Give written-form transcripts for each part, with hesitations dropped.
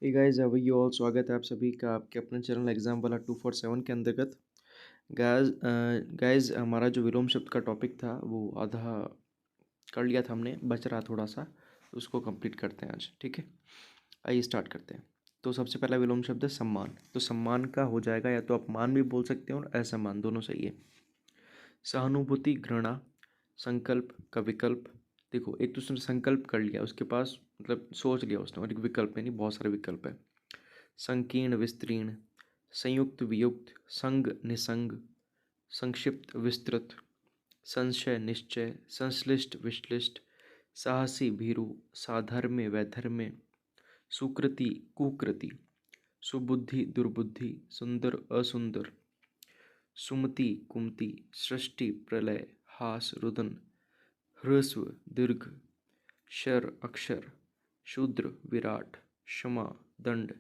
Hey guys, how are you all? स्वागत है आप सभी का आपके अपने चैनल एग्जाम वाला 247 के अंतर्गत। गाइस हमारा जो विलोम शब्द का टॉपिक था वो आधा कर लिया था हमने, बच रहा थोड़ा सा, तो उसको कंप्लीट करते हैं आज। ठीक है, आइए स्टार्ट करते हैं। तो सबसे पहला विलोम शब्द है सम्मान। तो सम्मान का हो जाएगा या तो अपमान भी बोल सकते हैं और असम्मान, दोनों सही है। सहानुभूति, घृणा, संकल्प का विकल्प। देखो, एक तो उसने संकल्प कर लिया, उसके पास मतलब सोच लिया उसने, और एक विकल्प में नहीं, बहुत सारे विकल्प है। संकीर्ण, विस्तीर्ण, संयुक्त, वियुक्त, संग, निसंग, संक्षिप्त, विस्तृत, संशय, निश्चय, संश्लिष्ट, विश्लिष्ट, साहसी, भीरु, साधर्म्य, वैधर्म्य, सुकृति, कुकृति, सुबुद्धि, दुर्बुद्धि, सुंदर, असुंदर, सुमति, कुमति, सृष्टि, प्रलय, हास, रुदन, ह्रस्व, दीर्घ, शर, अक्षर, शूद्र, विराट, क्षमा, दंड,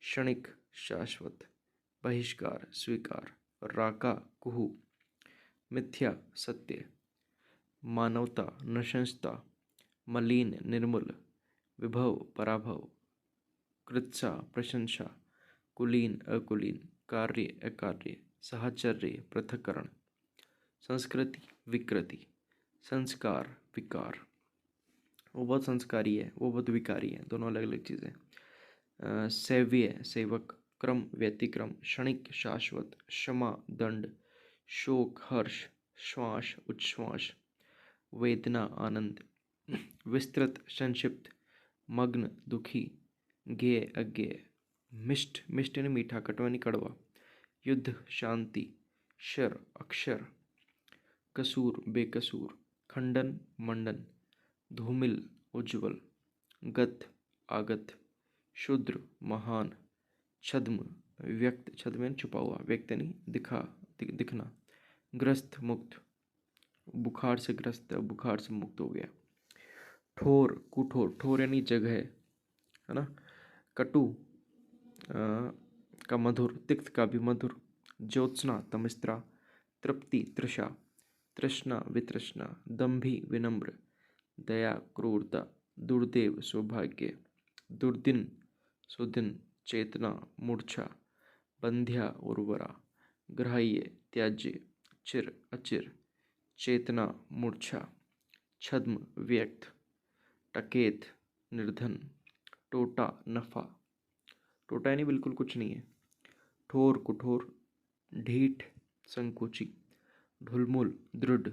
क्षणिक, शाश्वत, बहिष्कार, स्वीकार, राका, कुहू, मिथ्या, सत्य, मानवता, नशंसता, मलिन, निर्मल, विभव, पराभव, कृत्सा, प्रशंसा, कुलीन, अकुलीन, कार्य, अकार्य, साहचर्य, पृथक्करण, संस्कृति, विकृति, संस्कार, विकार। वो बहुत संस्कारी है, वो बहुत विकारी है, दोनों अलग अलग चीज़ें। सेव्य, सेवक, क्रम, व्यतिक्रम, क्षणिक, शाश्वत, क्षमा, दंड, शोक, हर्ष, श्वास, उच्छ्वास, वेदना, आनंद, विस्तृत, संक्षिप्त, मग्न, दुखी, ज्ञेय, अज्ञेय, मिष्ट, मिष्ट यानी मीठा, कटवा यानी कड़वा, युद्ध, शांति, शर, अक्षर, कसूर, बेकसूर, खंडन, मंडन, धूमिल, उज्ज्वल, गत, आगत, शूद्र, महान, छद्म, व्यक्त, छद्म यानी छुपा हुआ, व्यक्त यानी दिखना, ग्रस्त, मुक्त, बुखार से ग्रस्त, बुखार से मुक्त हो गया, ठोर, कुठोर, ठोर यानी जगह है ना, कटु का मधुर, तिक्त का भी मधुर, ज्योत्सना, तमिस्त्रा, तृप्ति, तृषा, तृष्णा, वितृष्णा, दंभी, विनम्र, दया, क्रूरता, दुर्देव, सौभाग्य, दुर्दिन, सुदिन, चेतना, मूर्छा, बंध्या, उर्वरा, ग्राह्य, त्याज्य, चिर, अचिर, चेतना, मूर्छा, छद्म, व्यक्त, टकेत, निर्धन, टोटा, नफा, टोटा यानी बिल्कुल कुछ नहीं है, ठोर, कुठोर, ढीठ, संकुची, ढुलमुल, दृढ़,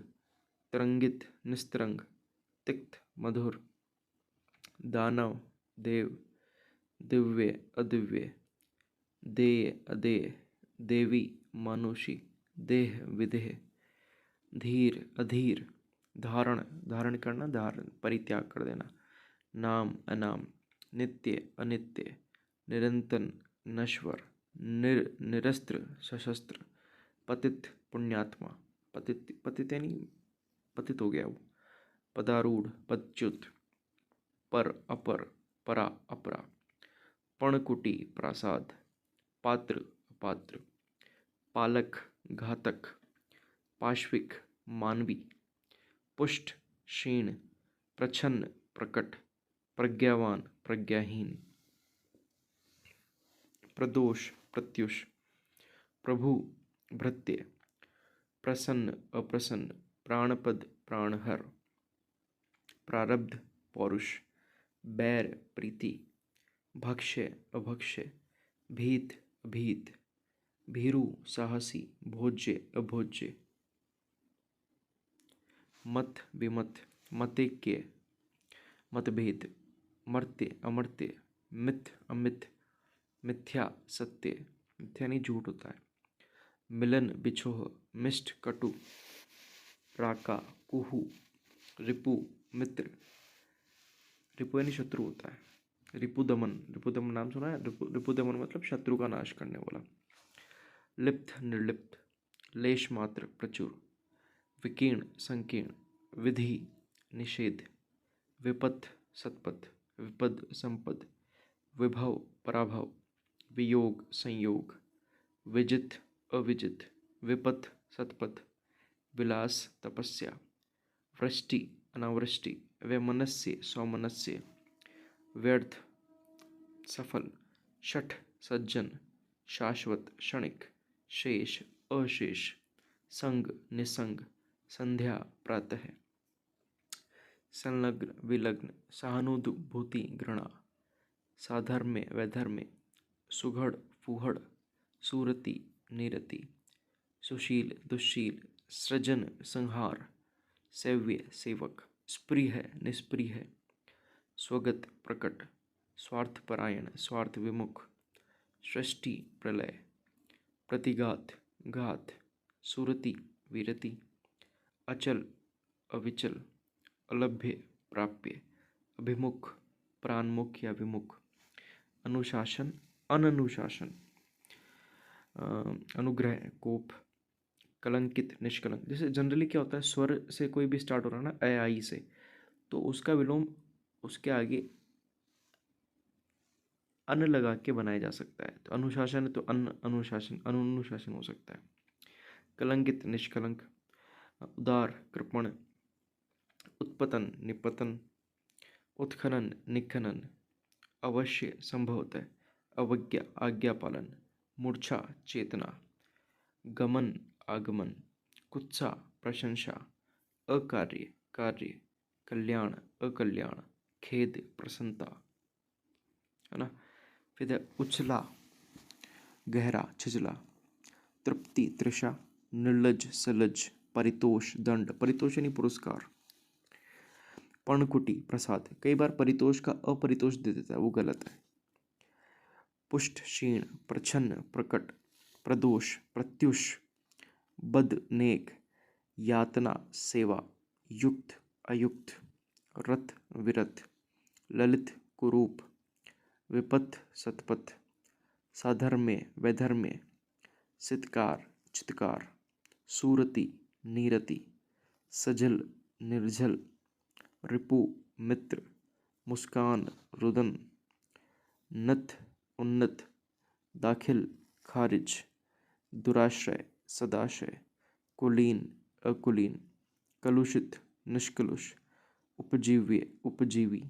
तरंगित, निस्तरंग, तिक्त, मधुर, दानव, देव, दिव्य, अदिव्य, देय, अदेय, देवी, मानुषी, देह, विदेह, धीर, अधीर, धारण, धारण करना, धारण, परित्याग कर देना, नाम, अनाम, नित्य, अनित्य, निरंतन, नश्वर, निरस्त्र, सशस्त्र, पतित, पुण्यात्मा, पतित, पतित यानी पतित हो गया वो, पदारूढ़, पदच्युत, पर, अपर, परा, अपरा, पर्णकुटी, प्रासाद, पात्र, अपात्र, पालक, घातक, पाश्विक, मानवी, पुष्ट, क्षीण, प्रच्छन्न, प्रकट, प्रज्ञावान, प्रज्ञाहीन, प्रदोष, प्रत्युष, प्रभु, भृत्य, प्रसन्न, अप्रसन्न, प्राणपद, प्राणहर, प्रारब्ध, पौरुष, बैर, प्रीति, भक्ष्य, अभक्ष्य, भीत, अभीत, भीरु, साहसी, भोज्य, अभोज्य, मत, विमत, मतैक्य, मतभेद, मर्त्य, अमर्त्य, मिथ, अमिथ, मिथ्या, सत्य, मिथ्या नहीं झूठ होता है, मिलन, बिछोह, मिष्ट, कटु, राका, कुहू, रिपु, मित्र, रिपु यानी शत्रु होता है, रिपुदमन, रिपुदमन नाम सुना है? रिपुदमन मतलब शत्रु का नाश करने वाला, लिप्त, निर्लिप्त, लेश मात्र, प्रचुर, विकीर्ण, संकीर्ण, विधि, निषेध, विपथ, सतपथ, विपद, संपद, विभव, पराभव, वियोग, संयोग, विजित, अविजित, विपथ, सतपथ, विलास, तपस्या, वृष्टि, अनावृष्टि, वैमनस्य, सौमनस्य, व्यर्थ, सफल, शठ सज्जन, शाश्वत क्षणिक, शेष अशेष, संग निसंग, संध्या प्रातः, संलग्न विलग्न, सहानुभूति घृणा, साधर्म्य वैधर्म्य, सुघड़ फूहड़, सूरति नीरति, सुशील दुश्शील, सृजन संहार, सेव्य सेवक, स्पृह निस्पृह, स्वगत प्रकट, स्वार्थपरायण स्वार्थ विमुख, सृष्टि प्रलय, प्रतिघात घात, सुरति विरति, अचल अविचल, अलभ्य प्राप्य, अभिमुख प्राणमुख या विमुख, अनुशासन अननुशासन, अनुग्रह कोप, कलंकित निष्कलंक। जैसे जनरली क्या होता है, स्वर से कोई भी स्टार्ट हो रहा है ना, अ आई से, तो उसका विलोम उसके आगे अन लगा के बनाया जा सकता है। तो अनुशासन है तो अनुशासन अनुशासन हो सकता है। कलंकित निष्कलंक, उदार कृपण, उत्पतन निपतन, उत्खनन निखनन, अवश्य संभवतः, अवज्ञा आज्ञा पालन, मूर्छा चेतना, गमन आगमन, कुत्सा प्रशंसा, अकार्य कार्य, कल्याण अकल्याण, खेद प्रसन्नता, है ना। फिर है उछला गहरा छिछला, तृप्ति तृषा, निर्लज सलज, परितोष दंड, परितोष यानी पुरस्कार, पर्णकुटी प्रसाद। कई बार परितोष का अपरितोष दे देता है, वो गलत है। पुष्ट क्षीण, प्रछन्न प्रकट, प्रदोष प्रत्युष, बद नेक, यातना सेवा, युक्त अयुक्त, रथ विरथ, ललित कुरूप, विपथ सतपथ, साधर्म्य वैधर्म्य, सितकार चितकार, सूरति नीरति, सजल निर्जल, रिपु मित्र, मुस्कान रुदन, नथ उन्नत, दाखिल खारिज, दुराश्रय सदाशय, कुलीन अकुलीन, कलुषित निष्कलुष, उपजीव्य उपजीवी,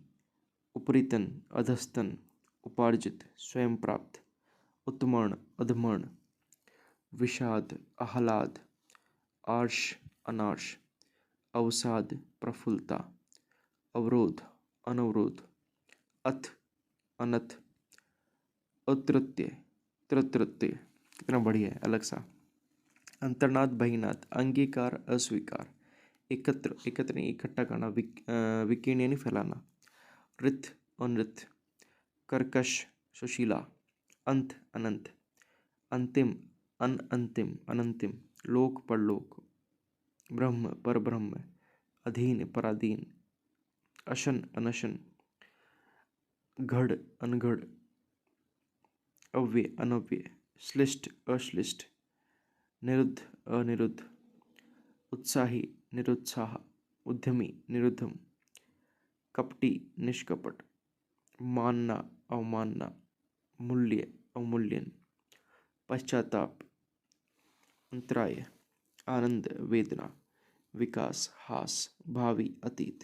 उपरितन अधस्तन, उपार्जित स्वयं प्राप्त, उत्मर्ण अधमर्ण, विषाद आह्लाद, आर्ष अनार्ष, अवसाद प्रफुल्लता, अवरोध अनवरोध, अथ अनथ, अतृत्य तृतृत्य। कितना बढ़िया है, अलग सा। अंतर्नाद बहिनाद, अंगीकार अस्वीकार, एकत्र एकत्र नहीं इकट्ठा करना, विकीर्ण यानी फैलाना, रित अनृत, कर्कश सुशीला, अंत अनंत, अंतिम अनंतिम अनंतिम, लोक परलोक, ब्रह्म परब्रह्म, अधीन पराधीन, अशन अनशन, घड़ अनघड़, अव्यय अनव्यय, श्लिष्ट अश्लिष्ट, निरुद्ध अनिरुद्ध, उत्साही निरुत्साह, उद्यमी निरुद्धम, कपटी निष्कपट, मानना अवमानना, मूल्य अवमूल्यन, पश्चाताप, अंतराय, आनंद वेदना, विकास हास, भावी अतीत,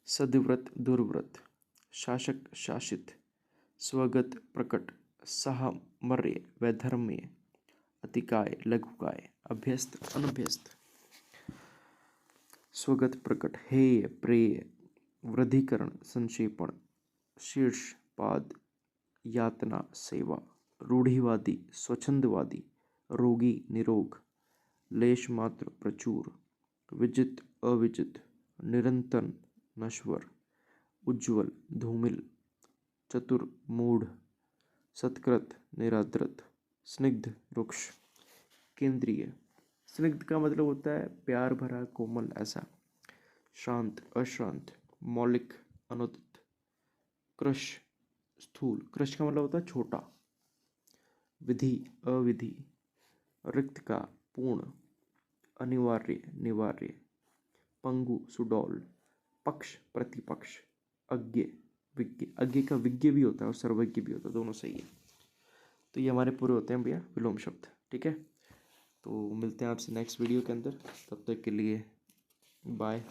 सद्व्रत दुर्व्रत, शासक शासित, स्वगत प्रकट, साहमर्य वैधर्म्य, अतिकाय लघुकाय, अभ्यस्त अनभ्यस्त, स्वगत प्रकट, हेय प्रेय, वृद्धिकरण संक्षेपण, शीर्ष पाद, यातना सेवा, रूढ़िवादी स्वच्छंदवादी, रोगी निरोग, लेश मात्र प्रचुर, विजित अविजित, निरंतर नश्वर, उज्ज्वल धूमिल, चतुर मूढ़, सत्कृत निरादृत, स्निग्ध रुक्ष, केंद्रीय। स्निग्ध का मतलब होता है प्यार भरा कोमल ऐसा, शांत अशांत, मौलिक अनुदित, कृश स्थूल, कृश का मतलब होता है छोटा, विधि अविधि, रिक्त का पूर्ण, अनिवार्य निवार्य, पंगु सुडौल, पक्ष प्रतिपक्ष, अज्ञ विज्ञ। अज्ञ का विज्ञ भी होता है और सर्वज्ञ भी होता है, दोनों सही है। तो ये हमारे पूरे होते हैं भैया विलोम शब्द, ठीक है। तो मिलते हैं आपसे नेक्स्ट वीडियो के अंदर, तब तक के लिए बाय।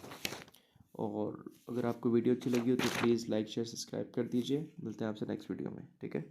और अगर आपको वीडियो अच्छी लगी हो तो प्लीज़ लाइक शेयर सब्सक्राइब कर दीजिए। मिलते हैं आपसे नेक्स्ट वीडियो में, ठीक है।